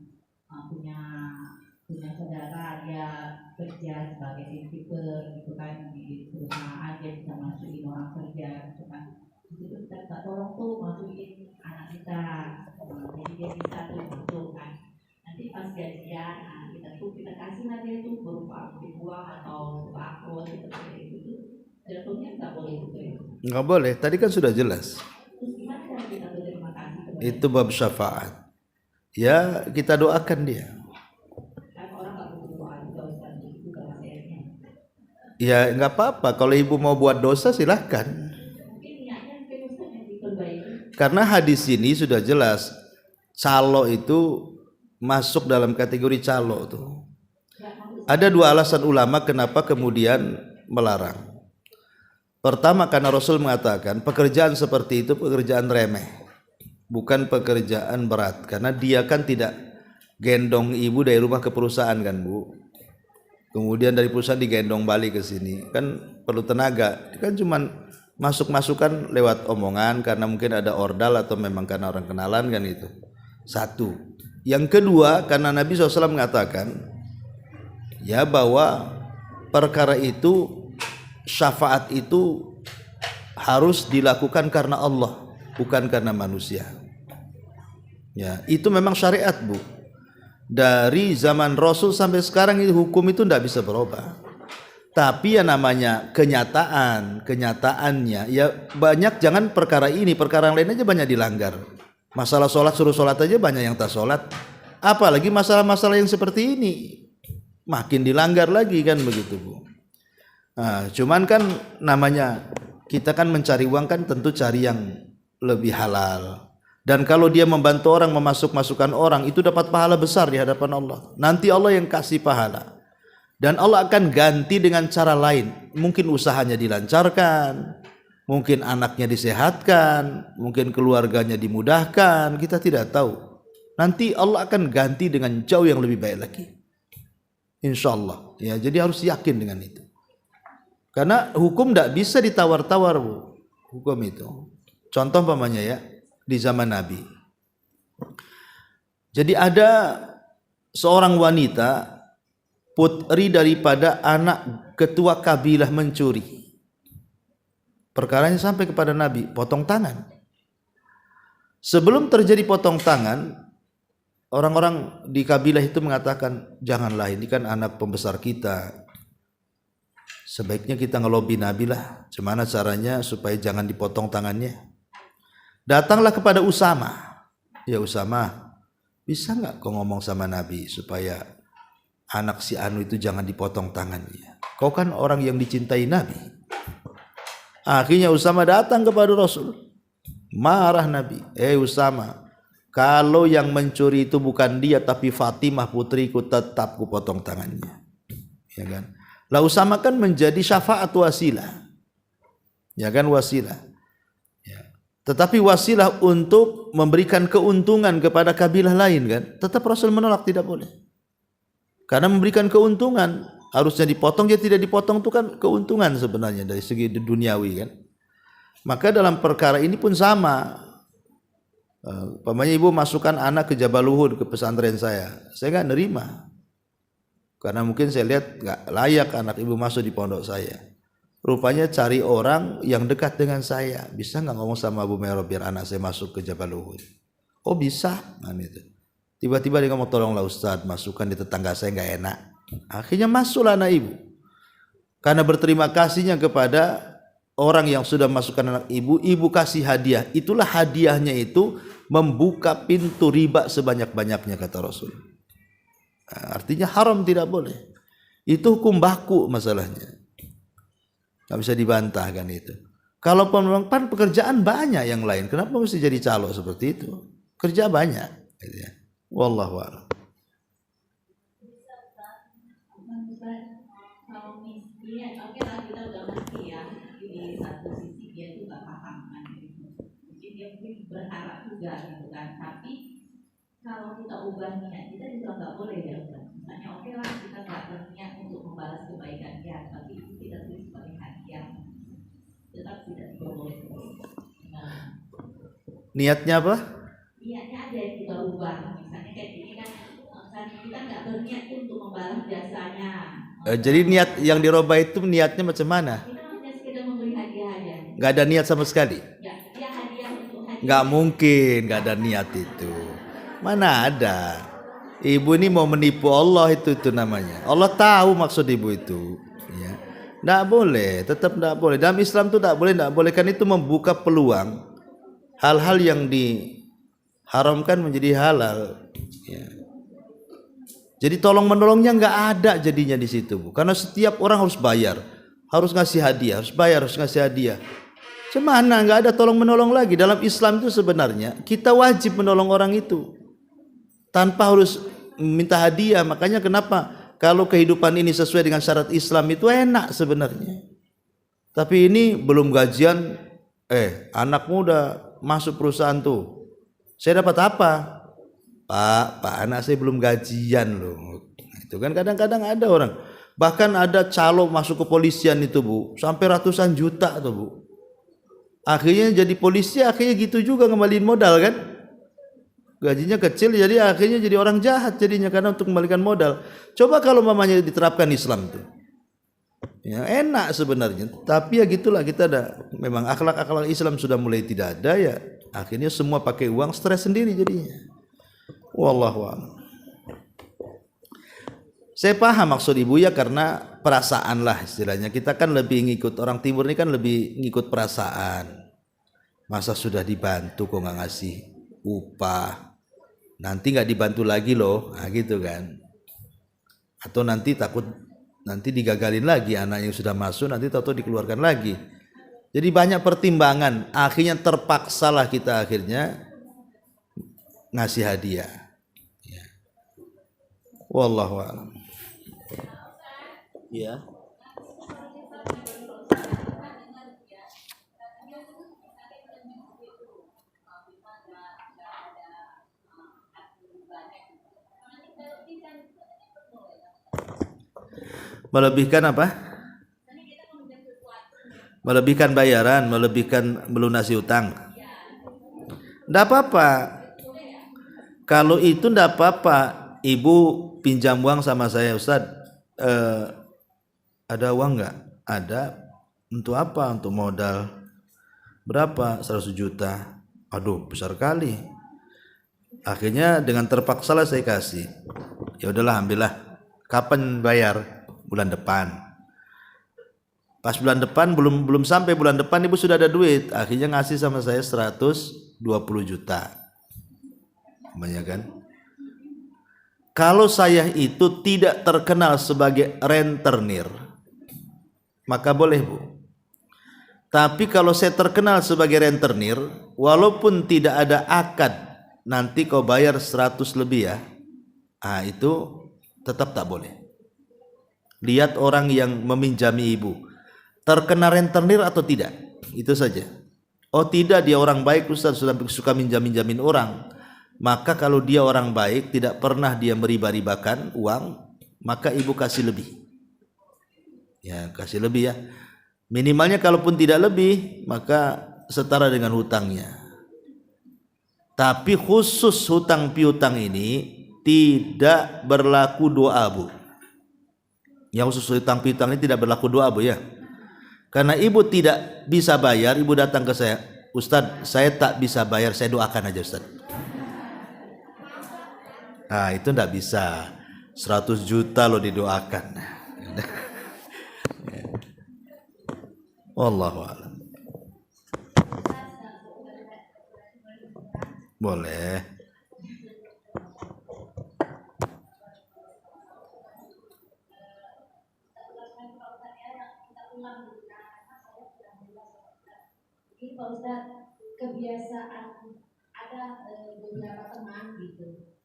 punya saudara dia kerja sebagai tiper gitu kan di perusahaan, dia bisa masukin orang kerja gitu kan, itu kita tak tolong tuh masukin anak kita, jadi dia bisa tuh gitu kan, nanti pas gajian kita kasih hadiah tuh berupa uang atau sembako seperti itu, jatuhnya nggak boleh gitu ya? Nggak boleh, tadi kan sudah jelas. Terus gimana cara kita berterima kasih? Itu bab syafaat. Ya kita doakan dia. Ya nggak apa-apa, kalau ibu mau buat dosa silahkan. Karena hadis ini sudah jelas, calo itu masuk dalam kategori calo tuh. Ada dua alasan ulama kenapa kemudian melarang. Pertama, karena Rasul mengatakan pekerjaan seperti itu pekerjaan remeh, bukan pekerjaan berat. Karena dia kan tidak gendong ibu dari rumah ke perusahaan kan Bu, kemudian dari perusahaan digendong balik ke sini, kan perlu tenaga. Kan cuman masuk-masukan lewat omongan karena mungkin ada ordal atau memang karena orang kenalan kan itu. Satu. Yang kedua, karena Nabi SAW mengatakan ya bahwa perkara itu, syafaat itu harus dilakukan karena Allah, bukan karena manusia. Ya, itu memang syariat Bu. Dari zaman Rasul sampai sekarang itu hukum itu tidak bisa berubah. Tapi ya namanya kenyataannya ya banyak, jangan perkara ini, perkara yang lain aja banyak dilanggar. Masalah sholat, suruh sholat aja banyak yang tak sholat. Apalagi masalah-masalah yang seperti ini, makin dilanggar lagi kan begitu Bu. Nah, cuman kan namanya kita kan mencari uang kan tentu cari yang lebih halal. Dan kalau dia membantu orang, memasuk-masukkan orang, itu dapat pahala besar di hadapan Allah. Nanti Allah yang kasih pahala. Dan Allah akan ganti dengan cara lain. Mungkin usahanya dilancarkan, mungkin anaknya disehatkan, mungkin keluarganya dimudahkan, kita tidak tahu. Nanti Allah akan ganti dengan jauh yang lebih baik lagi. Insya Allah. Ya, jadi harus yakin dengan itu. Karena hukum tidak bisa ditawar-tawar Bu. Hukum itu. Contoh umpamanya ya, di zaman Nabi. Jadi ada seorang wanita putri daripada anak ketua kabilah mencuri. Perkaranya sampai kepada Nabi, potong tangan. Sebelum terjadi potong tangan, orang-orang di kabilah itu mengatakan, janganlah, ini kan anak pembesar kita, sebaiknya kita ngelobi Nabi lah, gimana caranya supaya jangan dipotong tangannya. Datanglah kepada Usama, ya Usama, bisa nggak kau ngomong sama Nabi supaya anak si Anu itu jangan dipotong tangannya, kau kan orang yang dicintai Nabi. Akhirnya Usama datang kepada Rasul, marah Nabi, Usama, kalau yang mencuri itu bukan dia tapi Fatimah putriku, tetap ku potong tangannya, ya kan. Lah Usama kan menjadi syafaat wasilah, ya kan, wasilah, ya. Tetapi wasilah untuk memberikan keuntungan kepada kabilah lain kan, tetap Rasul menolak, tidak boleh. Karena memberikan keuntungan, harusnya dipotong, dia tidak dipotong, itu kan keuntungan sebenarnya dari segi duniawi kan. Maka dalam perkara ini pun sama. Pamannya ibu masukkan anak ke Jabal Uhud, ke pesantren saya nggak nerima. Karena mungkin saya lihat nggak layak anak ibu masuk di pondok saya. Rupanya cari orang yang dekat dengan saya, bisa nggak ngomong sama Abu Mero biar anak saya masuk ke Jabal Uhud? Oh bisa, kan itu. Tiba-tiba dia ngomong, tolonglah Ustadz, masukkan di tetangga saya nggak enak. Akhirnya masuklah anak ibu. Karena berterima kasihnya kepada orang yang sudah masukkan anak ibu, ibu kasih hadiah. Itulah hadiahnya itu membuka pintu riba sebanyak-banyaknya, kata Rasul. Artinya haram, tidak boleh. Itu hukum baku masalahnya. Nggak bisa dibantah kan itu. Kalau memang pekerjaan banyak yang lain, kenapa mesti jadi calo seperti itu? Kerja banyak. Gitu ya. Wallahu a'lam. Kalau miskin, oke lah, kita udah ngerti ya, di satu sisi dia tuh gak paham kan gitu. Mungkin dia mungkin berharap juga gitu kan. Tapi kalau kita ubah niat kita juga nggak boleh ya Ustaz. Misalnya oke lah, kita nggak berniat untuk membalas kebaikan dia, tapi itu kita tulis sebagai hadiah, tetap tidak boleh. Nah, Niatnya apa? niatnya ada yang kita ubah. Misalnya kayak gini kan, kita nggak berniat untuk membalas jasanya. Jadi niat yang dirubah itu niatnya macam mana? Kita hanya sekedar memberi hadiah aja. Nggak ada niat sama sekali? Ya, dia hadiah untuk hadiah. Nggak mungkin nggak ada niat itu. Mana ada? Ibu ini mau menipu Allah, itu namanya. Allah tahu maksud ibu itu. Ya. Nggak boleh, tetap nggak boleh. Dalam Islam itu nggak boleh, kan itu membuka peluang hal-hal yang diharamkan menjadi halal. Ya. Jadi tolong menolongnya nggak ada jadinya di situ, Bu. Karena setiap orang harus bayar, harus ngasih hadiah, harus bayar, harus ngasih hadiah. Cemana nggak ada tolong menolong lagi. Dalam Islam itu sebenarnya kita wajib menolong orang itu tanpa harus minta hadiah. Makanya kenapa kalau kehidupan ini sesuai dengan syarat Islam itu enak sebenarnya. Tapi ini belum gajian, anakmu udah masuk perusahaan tuh. Saya dapat apa? Pak, anak saya belum gajian loh. Itu kan kadang-kadang ada orang. Bahkan ada calo masuk kepolisian itu, Bu, sampai ratusan juta tuh, Bu. Akhirnya jadi polisi, akhirnya gitu juga ngembaliin modal kan. Gajinya kecil, jadi akhirnya jadi orang jahat jadinya karena untuk kembalikan modal. Coba kalau mamanya diterapkan Islam tuh. Ya, enak sebenarnya. Tapi ya gitulah, kita ada memang akhlak-akhlak Islam sudah mulai tidak ada ya. Akhirnya semua pakai uang, stres sendiri jadinya. Wallahu a'lam. Saya paham maksud ibu ya, karena perasaan lah istilahnya. Kita kan lebih ngikut, orang timur ini kan lebih ngikut perasaan. Masa sudah dibantu kok nggak ngasih upah, nanti nggak dibantu lagi loh, nah gitu kan. Atau nanti takut nanti digagalin lagi anak yang sudah masuk, nanti tahu-tahu dikeluarkan lagi. Jadi banyak pertimbangan, akhirnya terpaksalah kita akhirnya ngasih hadiah. Ya. Wallahu a'lam. Ya. Melebihkan apa? Melebihkan bayaran, melebihkan melunasi utang. Tidak apa-apa. Kalau itu tidak apa-apa. ibu pinjam uang sama saya, Ustaz, ada uang nggak? Ada. Untuk apa? Untuk modal. Berapa? 100 juta. Aduh, besar kali. Akhirnya dengan terpaksa lah saya kasih. Ya udahlah, ambillah. Kapan bayar? Bulan depan. Pas bulan depan, belum sampai bulan depan ibu sudah ada duit. Akhirnya ngasih sama saya 120 juta. Namanya kan? Kalau saya itu tidak terkenal sebagai rentenir, maka boleh, Bu. Tapi kalau saya terkenal sebagai rentenir, walaupun tidak ada akad, nanti kau bayar 100 lebih ya, itu tetap tak boleh. Lihat orang yang meminjami ibu, terkena rentenir atau tidak, itu saja. Oh tidak, dia orang baik Ustaz, suka minjamin orang. Maka kalau dia orang baik, tidak pernah dia meriba-ribakan uang, maka ibu kasih lebih. Ya, kasih lebih ya. Minimalnya kalaupun tidak lebih, maka setara dengan hutangnya. Tapi khusus hutang piutang ini tidak berlaku doa, Bu. Yang khusus hutang piutang ini tidak berlaku doa, Bu ya. Karena ibu tidak bisa bayar, ibu datang ke saya, Ustaz, saya tak bisa bayar, saya doakan aja Ustaz. Itu enggak bisa. 100 juta lo didoakan. Wallahu a'lam. Boleh. Ini Pak Ustadz, kebiasaan ada beberapa teman gitu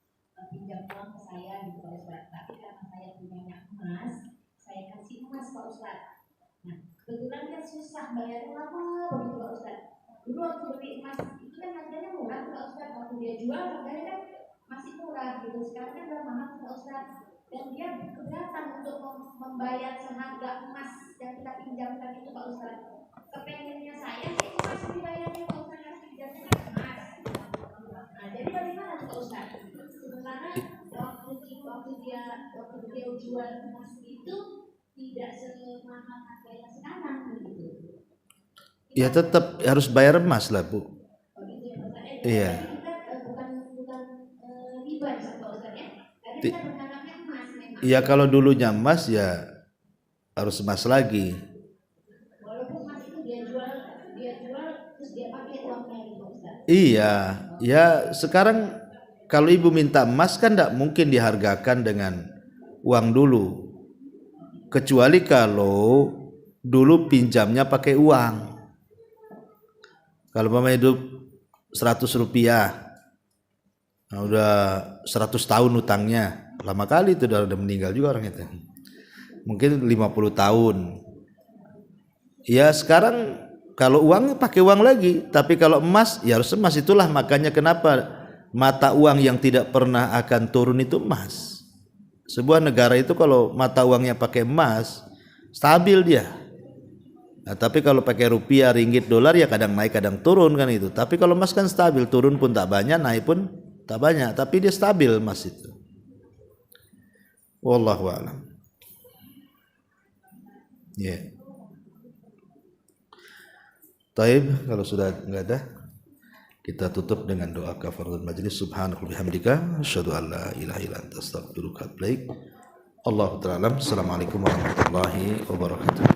pinjam uang ke saya gitu Pak Ustadz, tapi karena saya punya emas, saya kasih emas Pak Ustadz. Nah, kebetulan kan susah bayarnya lama begitu Pak Ustadz. Dulu waktu beli emas itu kan harganya murah Pak Ustadz, waktu dia jual harganya kan masih murah gitu. Sekarang kan udah mahal Pak Ustadz, dan dia keberatan untuk membayar seharga emas yang kita pinjamkan itu Pak Ustadz. Kepengennya saya sih emas dibayarnya Pak Ustadz, harus pinjamnya kan emas. Nah, jadi bagaimana Pak Ustadz? Sementara waktu dia jual emas itu tidak semahal harganya sekarang begitu. Ya tetap harus bayar emas lah, Bu. Iya. Bukan riba Pak Ustadz ya. Karena kita bertanamnya emas memang. Ya kalau dulunya emas ya harus emas lagi. Walaupun emas itu dia jual terus dia pakai uangnya Pak Ustadz. Iya, ya sekarang kalau ibu minta emas kan tidak mungkin dihargakan dengan uang dulu, kecuali kalau dulu pinjamnya pakai uang. Kalau mama hidup 100 rupiah, nah udah 100 tahun utangnya, lama kali itu udah meninggal juga orang itu, mungkin 50 tahun. Ya sekarang kalau uang pakai uang lagi, tapi kalau emas ya harus emas. Itulah makanya kenapa mata uang yang tidak pernah akan turun itu emas. Sebuah negara itu kalau mata uangnya pakai emas, stabil dia. Nah, tapi kalau pakai rupiah, ringgit, dolar ya kadang naik kadang turun kan itu. Tapi kalau emas kan stabil, turun pun tak banyak, naik pun tak banyak, tapi dia stabil emas itu. Wallahu a'lam. Ya. Taib, kalau sudah enggak ada, kita tutup dengan doa kafaratul majlis. Subhanakallahumma bihamdika asyhadu an la ilaha illa anta astaghfiruka wa atubu ilaik. Allahu ta'ala. Assalamualaikum warahmatullahi wabarakatuh.